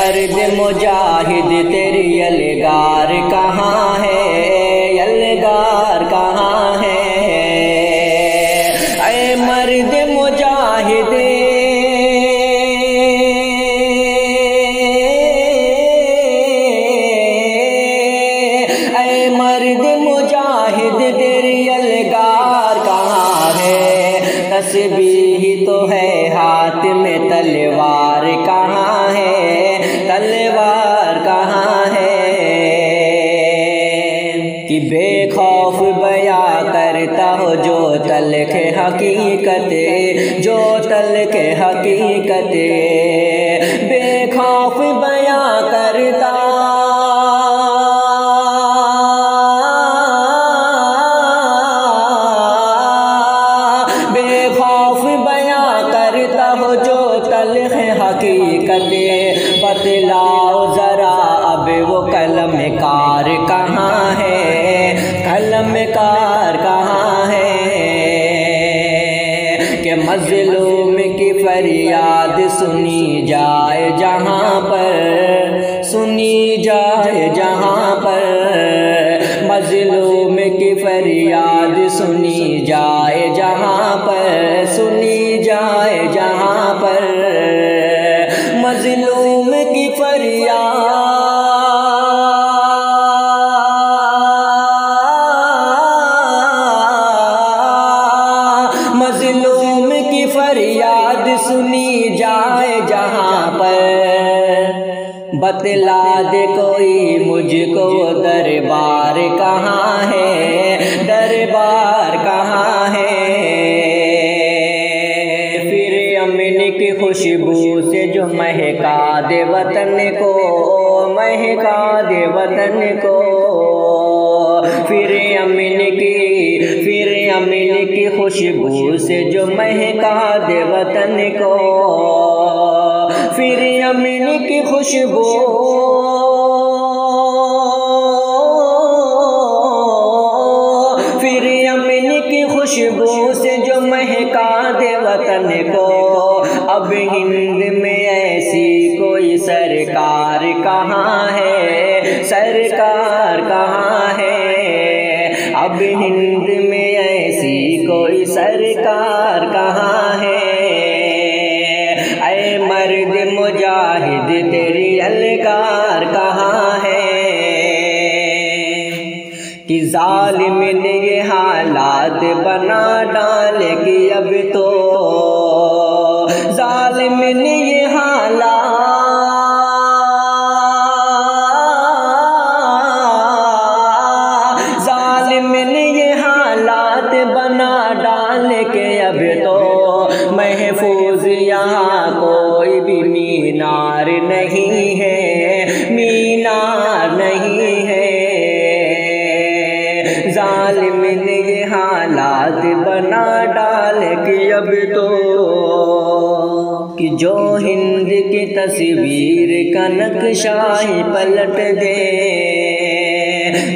मर्द मुजाहिद तेरी यलगार कहाँ है, यलगार कहाँ है। ऐ मर्द मुजाहिद मर्द मुजाहिद तेरी यलगार कहाँ है। तस्बीह तो है हाथ में, तलवार कहाँ है, तलवार कहाँ है। कि बेखौफ बया करता हो जो तल्ख हकीकत, जो तल्ख हकीकत। बेखौफ बया करता हकीकत। बतलाओ जरा अब वो कलमकार कहाँ है, कलमकार कहाँ है। कि मज़लूम की फरियाद सुनी जाए जहाँ पर, सुनी जाए जहाँ पर। मज़लूम की फरियाद सुनी जाए जहाँ पर, सुनी जाए जहाँ पर। मज़लूम की फरियाद, मज़लूम की फरियाद सुनी जाए जहाँ पर। बतला दे कोई मुझको दरबार कहाँ है, दरबार कहाँ है। की खुशबू से जो महका दे वतन को, महका दे वतन को। फिर अमीन की खुशबू से जो महका दे वतन को। फिर अमीन की खुशबू, फिर अमीन की खुशबू से जो महका दे वतन को। अब हिंद में ऐसी कोई सरकार कहाँ है, सरकार कहाँ है। अब हिंद में ऐसी कोई सरकार कहाँ है। ऐ मर्द मुजाहिद तेरी यलगार कहाँ है। कि जालिम ने ये हालात बना डाले कि अब तो, जालिम ने ये हालात, जालिम ने ये हालात बना डाले के अब तो महफूज यहाँ कोई भी मीनार नहीं है, मीनार नहीं है। जालिम ने ये हालात बना डाले कि अब तो, कि जो हिंद की तस्वीर का नक्शा ही पलट दे,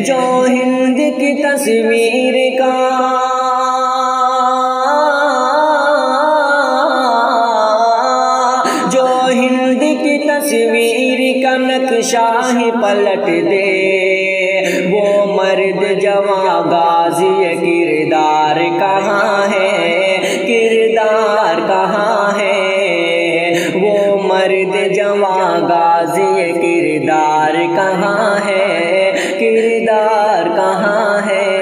जो हिंद की तस्वीर का, जो हिंद की तस्वीर का नक्शा ही पलट दे। वो मर्द जवां गाजी किरदार कहाँ है, किरदार कहाँ है। वो मर्द जवां गाजी किरदार कहाँ है, किरदार कहाँ है।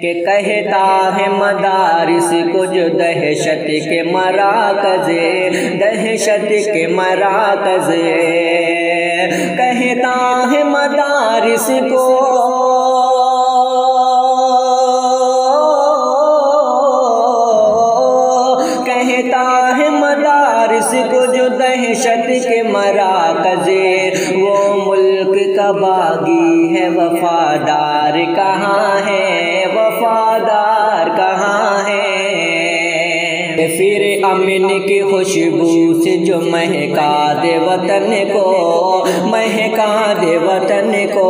कि कहता है मदारिस को जो दहशत के मराकज़े, दहशत के मराकज़े। कहता है मदारिस को, कहता है मदारिस को जो दहशत के मराकज़े। वो मुल्क का बागी है वफादार कहाँ है, वफादार कहाँ है। फिर अमीन की खुशबू से जो महका दे वतन को, महका दे वतन को।